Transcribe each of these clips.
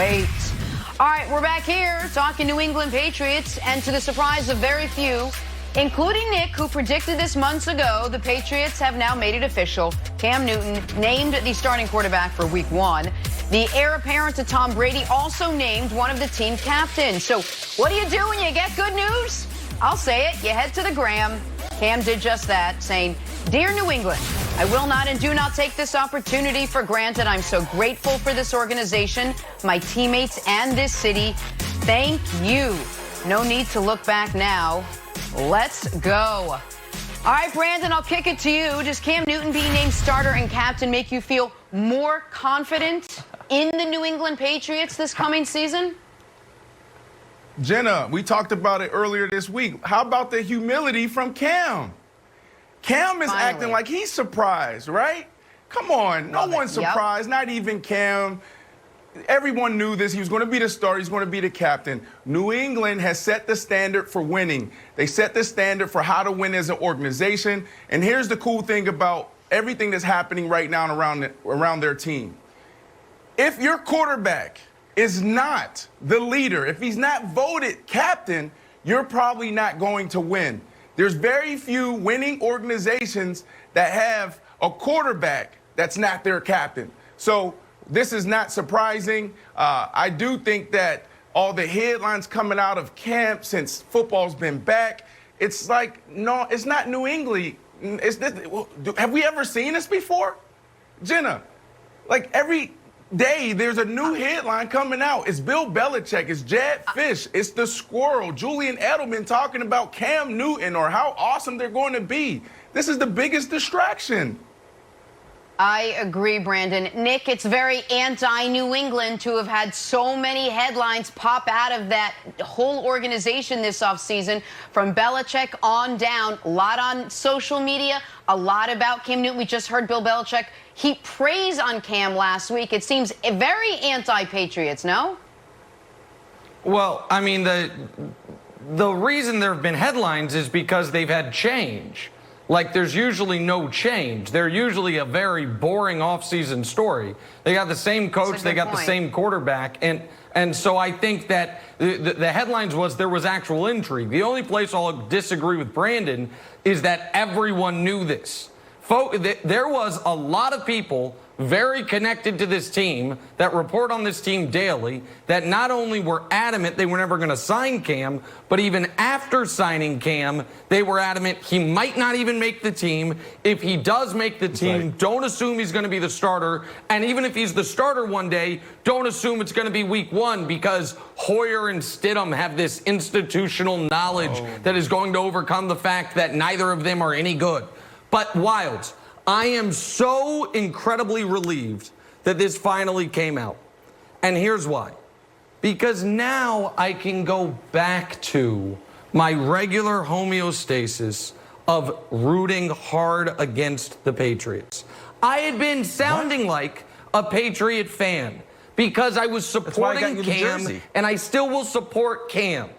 Great. All right, we're back here talking New England Patriots, and to the surprise of very few, including Nick, who predicted this months ago, the Patriots have now made it official. Cam Newton named the starting quarterback for Week 1. The heir apparent to Tom Brady also named one of the team captains. So what do you do when you get good news? I'll say it. You head to the gram. Cam did just that, saying, "Dear New England, I will not and do not take this opportunity for granted. I'm so grateful for this organization, my teammates, and this city. Thank you. No need to look back now. Let's go." All right, Brandon, I'll kick it to you. Does Cam Newton being named starter and captain make you feel more confident in the New England Patriots this coming season? Jenna, we talked about it earlier this week. How about the humility from Cam? Cam is acting like he's surprised, right? Come on, no one's surprised, not even Cam. Everyone knew this. He was going to be the starter. He's going to be the captain. New England has set the standard for winning. They set the standard for how to win as an organization. And here's the cool thing about everything that's happening right now around their team. If your quarterback is not the leader, if he's not voted captain, you're probably not going to win. There's very few winning organizations that have a quarterback that's not their captain. So this is not surprising. I do think that all the headlines coming out of camp since football's been back, it's like, no, it's not New England. Have we ever seen this before? Jenna, like every day there's a new headline coming out. It's Bill Belichick, it's Jad Fish, it's the Squirrel, Julian Edelman talking about Cam Newton or how awesome they're going to be. This is the biggest distraction. I agree, Brandon. Nick, it's very anti-New England to have had so many headlines pop out of that whole organization this offseason, from Belichick on down. A lot on social media, a lot about Cam Newton. We just heard Bill Belichick heap praise on Cam last week. It seems very anti-Patriots, no? Well, I mean, the reason there have been headlines is because they've had change. Like, there's usually no change. They're usually a very boring offseason story. They got the same coach, they got the same quarterback, and so I think that the headlines was there was actual intrigue. The only place I'll disagree with Brandon is that everyone knew this. There was a lot of people very connected to this team that report on this team daily that not only were adamant they were never going to sign Cam, but even after signing Cam, they were adamant he might not even make the team. If he does make the team, don't assume he's going to be the starter. And even if he's the starter one day, don't assume it's going to be Week 1, because Hoyer and Stidham have this institutional knowledge that is going to overcome the fact that neither of them are any good. But Wilds, I am so incredibly relieved that this finally came out. And here's why. Because now I can go back to my regular homeostasis of rooting hard against the Patriots. I had been sounding like a Patriot fan because I was supporting Cam, and I still will support Cam.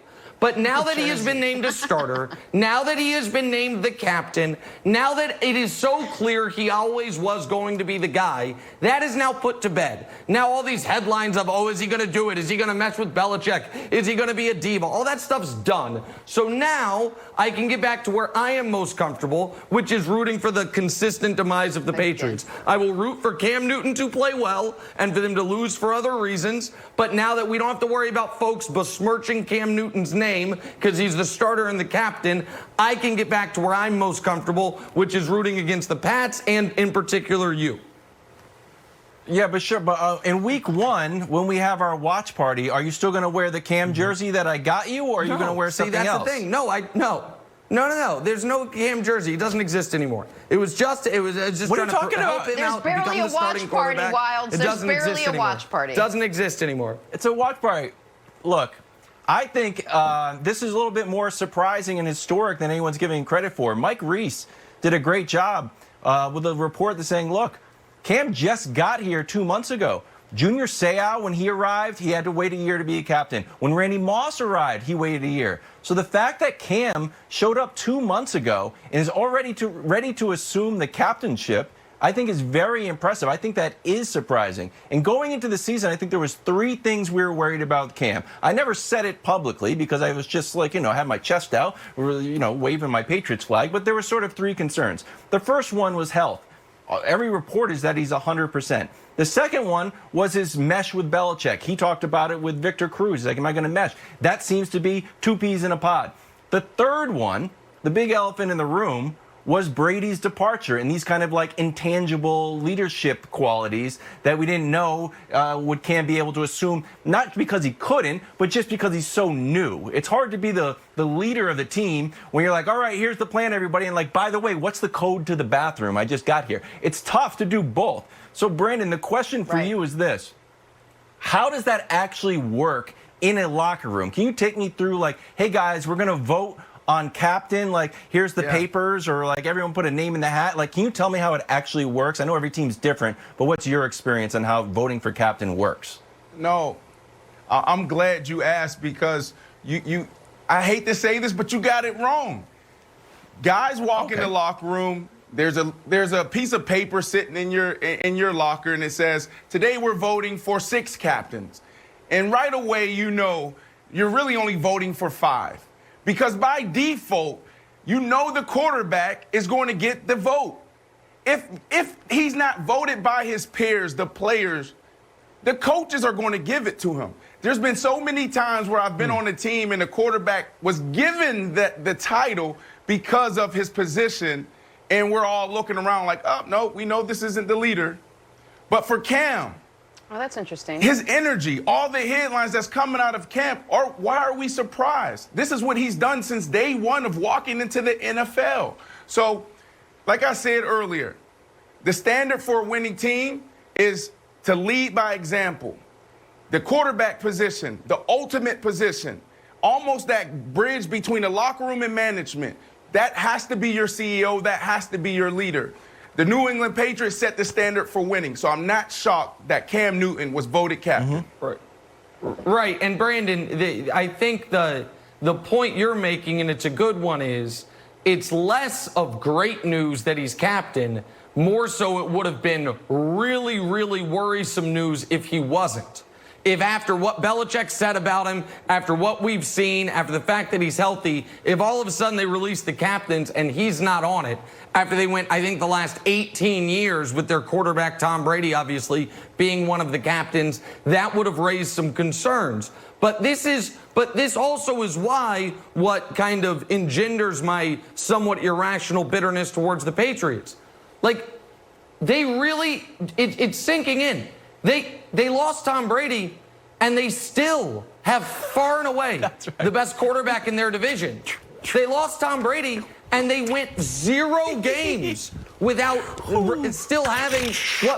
But now that he has been named a starter, now that he has been named the captain, now that it is so clear he always was going to be the guy, that is now put to bed. Now all these headlines of, oh, is he going to do it? Is he going to mess with Belichick? Is he going to be a diva? All that stuff's done. So now I can get back to where I am most comfortable, which is rooting for the consistent demise of the Patriots. I will root for Cam Newton to play well and for them to lose for other reasons. But now that we don't have to worry about folks besmirching Cam Newton's name, because he's the starter and the captain, I can get back to where I'm most comfortable, which is rooting against the Pats and, in particular, you. Yeah, but sure. But in Week 1, when we have our watch party, are you still going to wear the Cam jersey that I got you, or are you going to wear something else? See, that's the thing. No. There's no Cam jersey. It doesn't exist anymore. It was just what are you talking about? There's barely a watch party, Wilds. There's barely a watch party. It doesn't exist anymore. It's a watch party. Look, I think this is a little bit more surprising and historic than anyone's giving credit for. Mike Reese did a great job with a report that's saying, look, Cam just got here 2 months ago. Junior Seau, when he arrived, he had to wait a year to be a captain. When Randy Moss arrived, he waited a year. So the fact that Cam showed up 2 months ago and is already ready to assume the captainship, I think is very impressive. I think that is surprising. And going into the season, I think there was 3 things we were worried about Cam. I never said it publicly because I was just like, had my chest out, waving my Patriots flag. But there were sort of 3 concerns. The first one was health. Every report is that he's 100%. The second one was his mesh with Belichick. He talked about it with Victor Cruz. He's like, am I going to mesh? That seems to be 2 peas in a pod. The third one, the big elephant in the room, was Brady's departure and these kind of like intangible leadership qualities that we didn't know would Cam be able to assume, not because he couldn't, but just because he's so new. It's hard to be the leader of the team when you're like, all right, here's the plan, everybody. And like, by the way, what's the code to the bathroom? I just got here. It's tough to do both. So Brandon, the question for you is this. How does that actually work in a locker room? Can you take me through like, hey guys, we're going to vote on captain, like here's the papers, or like everyone put a name in the hat? Like, can you tell me how it actually works? I know every team's different, but what's your experience on how voting for captain works? No, I'm glad you asked because I hate to say this, but you got it wrong. Guys walk in the locker room. There's a piece of paper sitting in your locker, and it says, today we're voting for 6 captains. And right away, you're really only voting for 5. Because by default, the quarterback is going to get the vote. If he's not voted by his peers, the players, the coaches are going to give it to him. There's been so many times where I've been on a team and the quarterback was given the title because of his position, and we're all looking around like, oh, no, we know this isn't the leader. But for Cam, oh, that's interesting. his energy, all the headlines that's coming out of camp, why are we surprised? This is what he's done since day one of walking into the NFL. So, like I said earlier, the standard for a winning team is to lead by example. The quarterback position, the ultimate position, almost that bridge between the locker room and management, that has to be your CEO, that has to be your leader. The New England Patriots set the standard for winning, so I'm not shocked that Cam Newton was voted captain. Right, and Brandon, I think the point you're making, and it's a good one, is it's less of great news that he's captain, more so it would have been really, really worrisome news if he wasn't. If after what Belichick said about him, after what we've seen, after the fact that he's healthy, if all of a sudden they release the captains and he's not on it, after they went, I think, the last 18 years with their quarterback, Tom Brady, obviously, being one of the captains, that would have raised some concerns. But this also is why what kind of engenders my somewhat irrational bitterness towards the Patriots. Like, they really, it's sinking in. They lost Tom Brady, and they still have far and away the best quarterback in their division. They lost Tom Brady, and they went 0 games without still having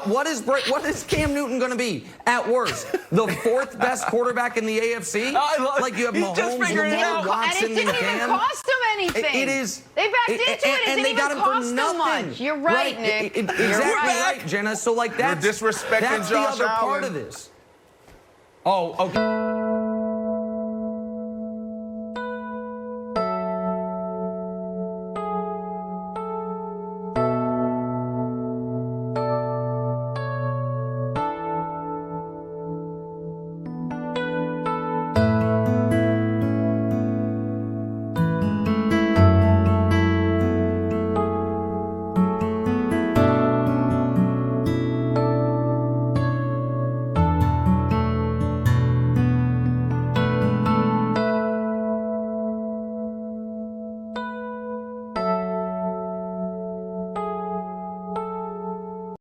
what is Cam Newton going to be at worst? The 4th best quarterback in the AFC? Like you have Mahomes, Lamar, Watson, and it didn't even cost them anything. It is. They backed into it. It didn't even cost them much. You're right, Nick. Exactly right, Jenna. So like that's You're disrespecting that's Josh the other part Allen. of this. Oh, okay.